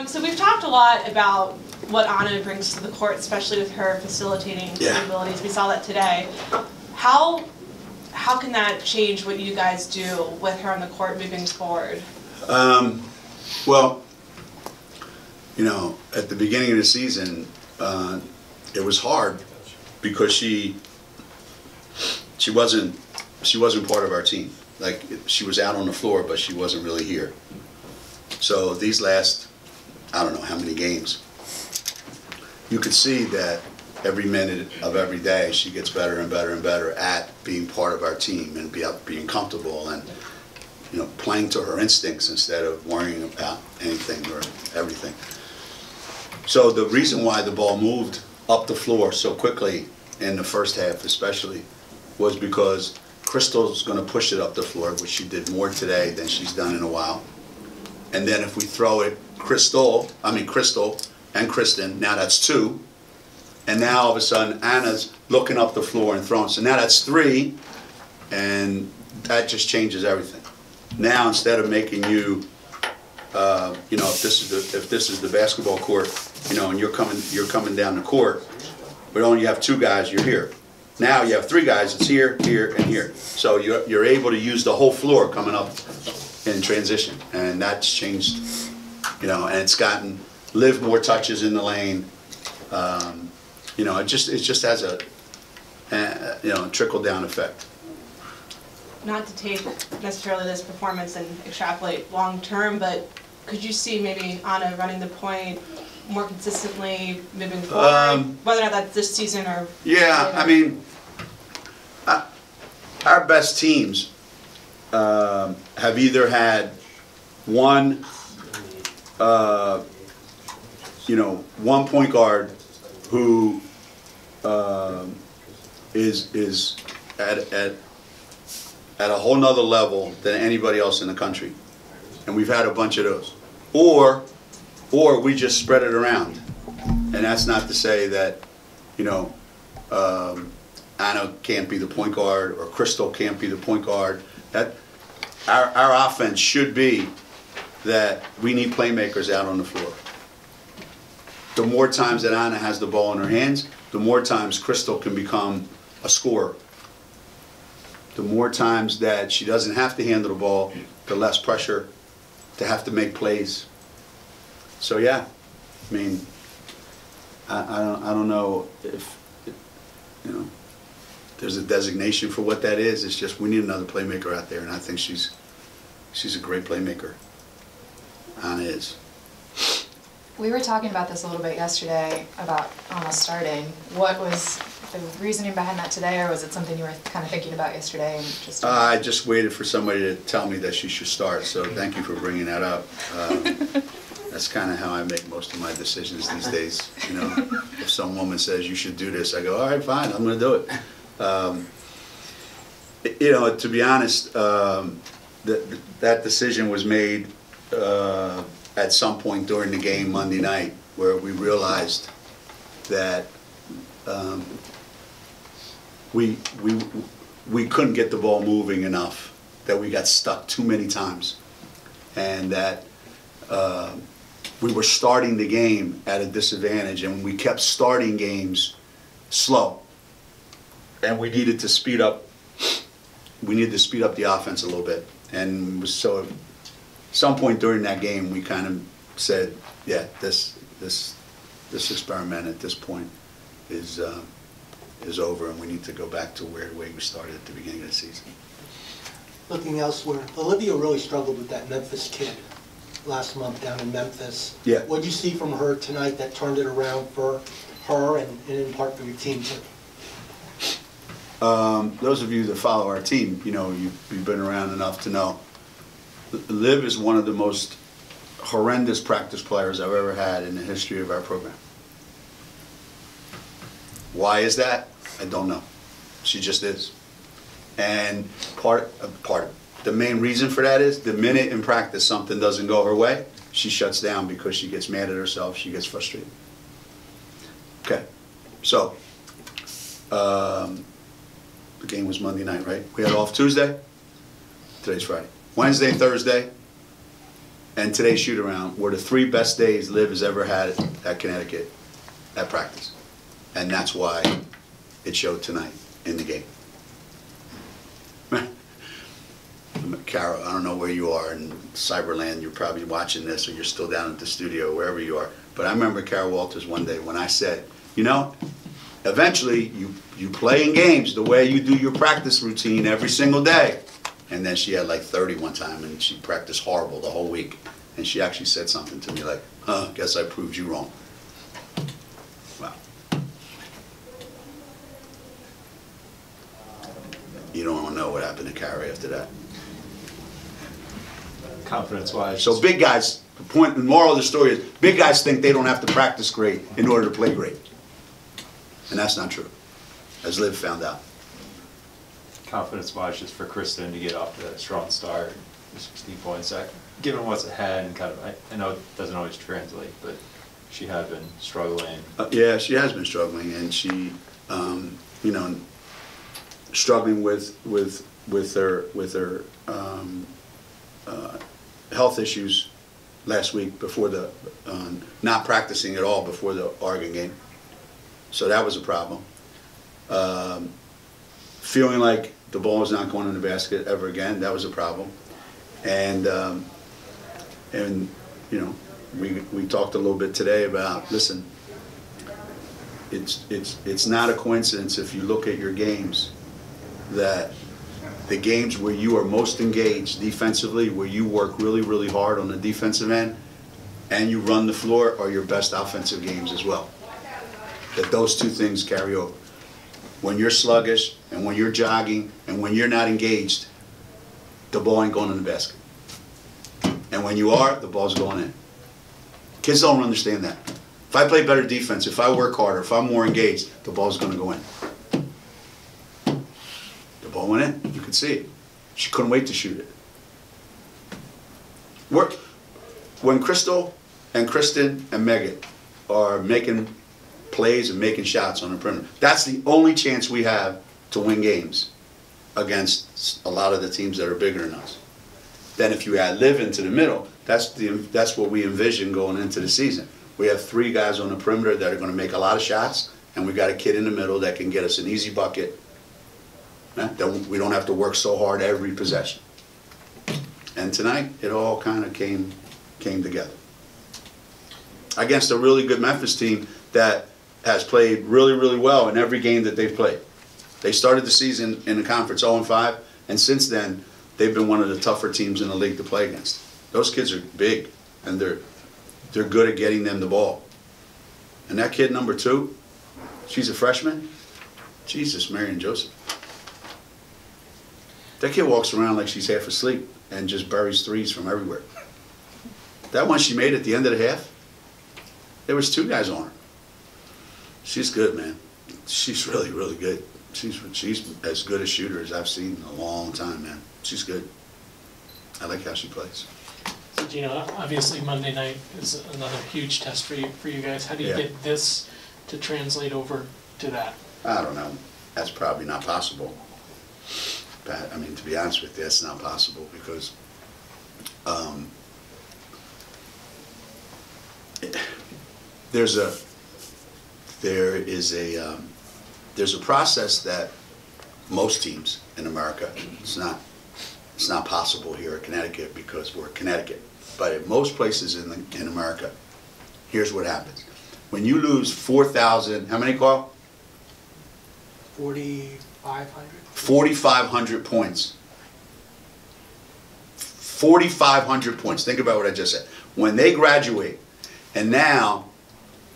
So we've talked a lot about what Anna brings to the court, especially with her facilitating capabilities. We saw that today. How can that change what you guys do with her on the court moving forward? Well, you know, at the beginning of the season, it was hard because she wasn't part of our team. Like, she was out on the floor, but she wasn't really here. So these last, I don't know how many games, you could see that every minute of every day she gets better and better and better at being part of our team and being comfortable and, you know, playing to her instincts instead of worrying about anything or everything. So the reason why the ball moved up the floor so quickly in the first half especially was because Crystal's going to push it up the floor, which she did more today than she's done in a while. And then if we throw it Crystal and Kristen, now that's two. And now all of a sudden Anna's looking up the floor and throwing. So now that's three, and that just changes everything. Now instead of making you, you know, if this is the basketball court, you know, and you're coming down the court, but only you have two guys, you're here. Now you have three guys, it's here, here, and here. So you're able to use the whole floor coming up in transition, and that's changed, you know, and it's gotten Liv more touches in the lane. You know, it just has a you know, trickle down effect. Not to take necessarily this performance and extrapolate long term, but could you see maybe Anna running the point more consistently moving forward, whether or not that's this season or yeah, later? I mean, our best teams have either had one, you know, one point guard who is at a whole nother level than anybody else in the country, and we've had a bunch of those, or we just spread it around. And that's not to say that, you know, Anna can't be the point guard or Crystal can't be the point guard. That our offense should be that we need playmakers out on the floor. The more times that Anna has the ball in her hands, the more times Crystal can become a scorer. The more times that she doesn't have to handle the ball, the less pressure to have to make plays. So yeah, I mean, I don't know if, you know, there's a designation for what that is. It's just we need another playmaker out there, and I think she's a great playmaker. Anna is. We were talking about this a little bit yesterday about Anna starting. What was the reasoning behind that today, or was it something you were kind of thinking about yesterday? And just I just waited for somebody to tell me that she should start, so thank you for bringing that up. That's kind of how I make most of my decisions these days. You know, if some woman says you should do this, I go, all right, fine, I'm going to do it. You know, to be honest, that decision was made at some point during the game Monday night, where we realized that we couldn't get the ball moving enough, that we got stuck too many times, and that we were starting the game at a disadvantage, and we kept starting games slow, and we needed to speed up. We needed to speed up the offense a little bit, and so at some point during that game, we kind of said, yeah, this experiment at this point is over, and we need to go back to the way we started at the beginning of the season. Looking elsewhere, Olivia really struggled with that Memphis kid last month down in Memphis. Yeah. What did you see from her tonight that turned it around for her and in part for your team too? Those of you that follow our team, you know, you've been around enough to know Liv is one of the most horrendous practice players I've ever had in the history of our program. Why is that? I don't know. She just is. And the main reason for that is the minute in practice something doesn't go her way, she shuts down because she gets mad at herself, she gets frustrated. Okay, so the game was Monday night, right? We had off Tuesday, today's Friday. Wednesday, Thursday, and today's shoot-around were the 3 best days Liv has ever had at Connecticut at practice. And that's why it showed tonight in the game. Carol, I don't know where you are in Cyberland. You're probably watching this, or you're still down at the studio, wherever you are. But I remember Carol Walters one day when I said, you know, eventually you play in games the way you do your practice routine every single day. And then she had like 30 one time, and she practiced horrible the whole week. And she actually said something to me like, guess I proved you wrong. Wow. You don't want to know what happened to Carrie after that. Confidence-wise. So big guys, the moral of the story is, big guys think they don't have to practice great in order to play great. And that's not true, as Liv found out. Confidence-wise, just for Kristen to get off to that strong start, 16 points. Given what's ahead, and kind of, I know it doesn't always translate, but she had been struggling. Yeah, she has been struggling, and she, you know, struggling with her health issues last week before the not practicing at all before the Oregon game. So that was a problem. Feeling like the ball is not going in the basket ever again, that was a problem. And you know, we talked a little bit today about, listen, it's not a coincidence if you look at your games that the games where you are most engaged defensively, where you work really, really hard on the defensive end, and you run the floor, are your best offensive games as well. That those two things carry over. When you're sluggish, and when you're jogging, and when you're not engaged, the ball ain't going in the basket. And when you are, the ball's going in. Kids don't understand that. If I play better defense, if I work harder, if I'm more engaged, the ball's going to go in. The ball went in. You could see it. She couldn't wait to shoot it. When Crystal and Kristen and Megan are making plays and making shots on the perimeter, that's the only chance we have to win games against a lot of the teams that are bigger than us. Then if you add Liv into the middle, that's what we envision going into the season. We have 3 guys on the perimeter that are going to make a lot of shots, and we got a kid in the middle that can get us an easy bucket. Then we don't have to work so hard every possession. And tonight, it all kind of came together. Against a really good Memphis team that has played really, really well in every game that they've played. They started the season in the conference 0-5, and since then, they've been one of the tougher teams in the league to play against. Those kids are big, and they're good at getting them the ball. And that kid, number 2, she's a freshman. Jesus, Mary and Joseph. That kid walks around like she's half asleep and just buries threes from everywhere. That one she made at the end of the half, there was 2 guys on her. She's good, man. She's really, really good. She's as good a shooter as I've seen in a long time, man. She's good. I like how she plays. So Geno, obviously Monday night is another huge test for you guys. How do you get this to translate over to that? I don't know. That's probably not possible. Pat, I mean, to be honest with you, that's not possible because there's a process that most teams in America, it's not possible here at Connecticut because we're Connecticut, but in most places in America, here's what happens. When you lose 4,000, how many, Carl? 4,500. 4,500 points. 4,500 points. Think about what I just said. When they graduate, and now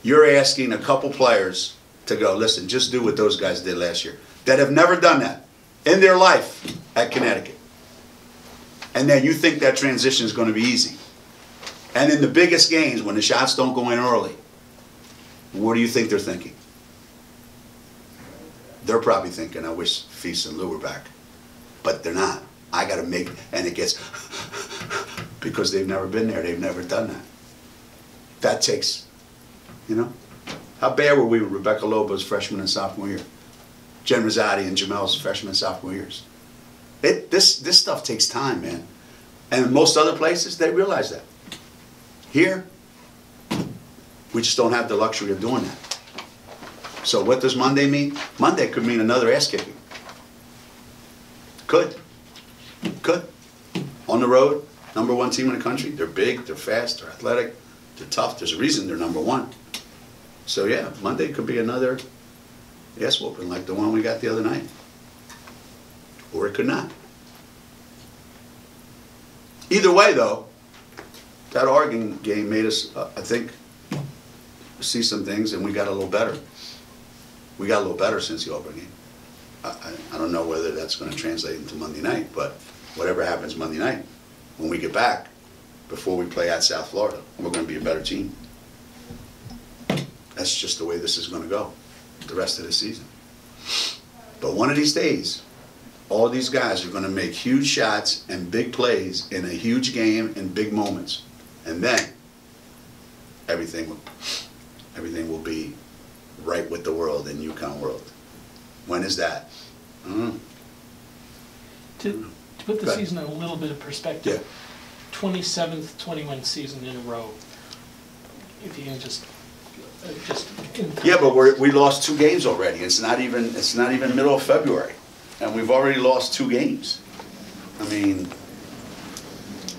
you're asking a couple players to go, listen, just do what those guys did last year, that have never done that in their life at Connecticut. And then you think that transition is going to be easy. And in the biggest games, when the shots don't go in early, what do you think they're thinking? They're probably thinking, I wish Feast and Lou were back. But they're not. I got to make, and it gets, because they've never been there, they've never done that. That takes, you know. How bad were we with Rebecca Lobo's freshman and sophomore year? Jen Rosati and Jamel's freshman and sophomore years. This stuff takes time, man. And in most other places, they realize that. Here, we just don't have the luxury of doing that. So what does Monday mean? Monday could mean another ass kicking. Could. On the road, #1 team in the country. They're big, they're fast, they're athletic, they're tough. There's a reason they're #1. So yeah, Monday could be another ass whooping like the one we got the other night. Or it could not. Either way though, that Oregon game made us, I think, see some things, and we got a little better. We got a little better since the Auburn game. I don't know whether that's going to translate into Monday night, but whatever happens Monday night, when we get back, before we play at South Florida, we're going to be a better team. That's just the way this is going to go the rest of the season. But one of these days, all these guys are going to make huge shots and big plays in a huge game and big moments. And then everything will be right with the world in UConn world. When is that? To put the season in a little bit of perspective, Yeah. 27th 21 season in a row. If you can just Yeah, but we lost 2 games already. It's not even middle of February, and we've already lost 2 games. I mean,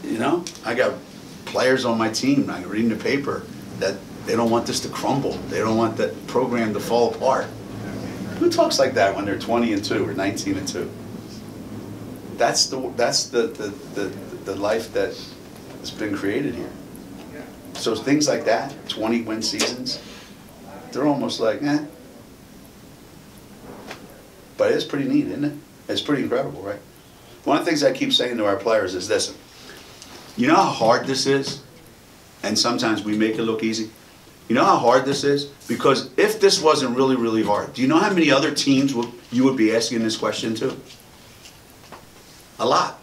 you know, I got players on my team. I'm reading the paper that they don't want this to crumble. They don't want that program to fall apart. Who talks like that when they're 20-2 or 19-2? That's the life that has been created here. So things like that, 20-win seasons, they're almost like, eh. But it's pretty neat, isn't it? It's pretty incredible, right? One of the things I keep saying to our players is this. You know how hard this is? And sometimes we make it look easy. You know how hard this is? Because if this wasn't really, really hard, do you know how many other teams you would be asking this question to? A lot.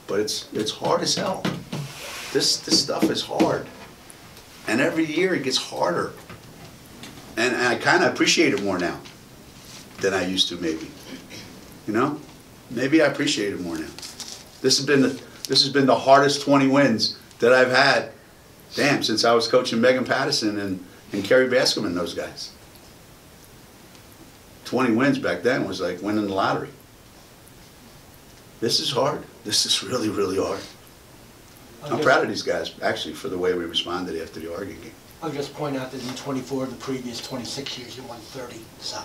But it's hard as hell. This stuff is hard. And every year it gets harder. And I kind of appreciate it more now than I used to, maybe. You know? Maybe I appreciate it more now. This has been the hardest 20 wins that I've had, damn, since I was coaching Megan Patterson and Kerry Bascom, those guys. 20 wins back then was like winning the lottery. This is hard. This is really, really hard. I'm proud of these guys, actually, for the way we responded after the Oregon game. I'll just point out that in 24 of the previous 26 years, you won 30, so.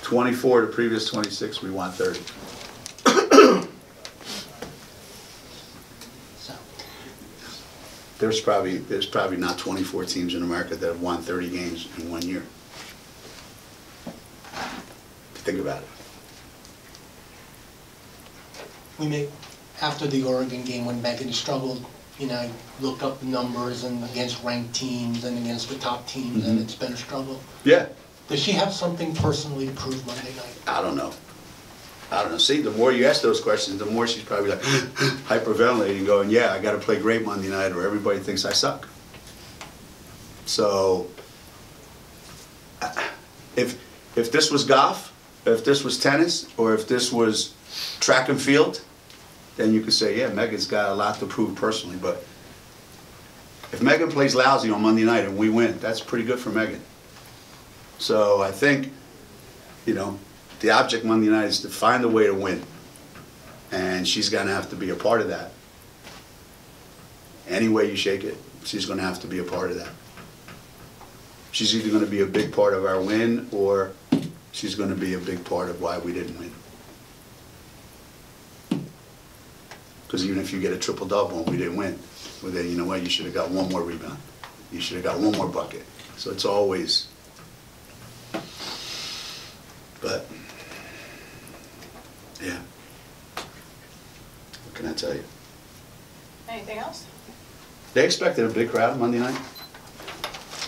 24 of the previous 26, we won 30. So. There's probably not 24 teams in America that have won 30 games in 1 year. Think about it. We may, after the Oregon game when Megan struggled, you know, looked up the numbers and against ranked teams and against the top teams, and it's been a struggle. Yeah. Does she have something personally to prove Monday night? I don't know. See, the more you ask those questions, the more she's probably like hyperventilating, going, yeah, I got to play great Monday night or everybody thinks I suck. So, if this was golf, if this was tennis, or if this was track and field, then you could say, yeah, Megan's got a lot to prove personally. But if Megan plays lousy on Monday night and we win, that's pretty good for Megan. So I think, you know, the object Monday night is to find a way to win. And she's going to have to be a part of that. Any way you shake it, she's going to have to be a part of that. She's either going to be a big part of our win, or she's going to be a big part of why we didn't win. Because even if you get a triple-double and we didn't win, well then, you know what, you should have got one more rebound. You should have got one more bucket. So it's always, but, yeah. What can I tell you? Anything else? They expected a big crowd Monday night.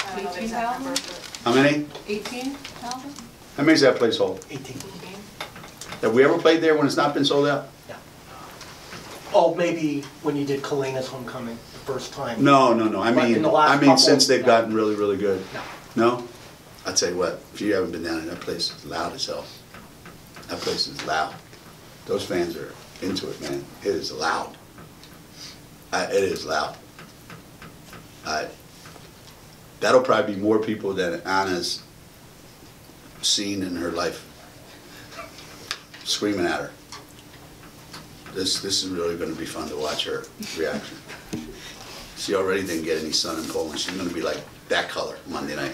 I don't know the exact number. How many? 18,000? How many does that place hold? 18. Have we ever played there when it's not been sold out? Yeah. Oh, maybe when you did Kalena's homecoming the first time. No. I But in mean, the last couple, since they've no. gotten really, really good. No. No? I'll tell you what, if you haven't been down there, that place is loud as hell. That place is loud. Those fans are into it, man. It is loud. It is loud. That'll probably be more people than Anna's seen in her life, screaming at her. This is really going to be fun to watch her reaction. She already didn't get any sun in Poland. She's going to be like that color Monday night.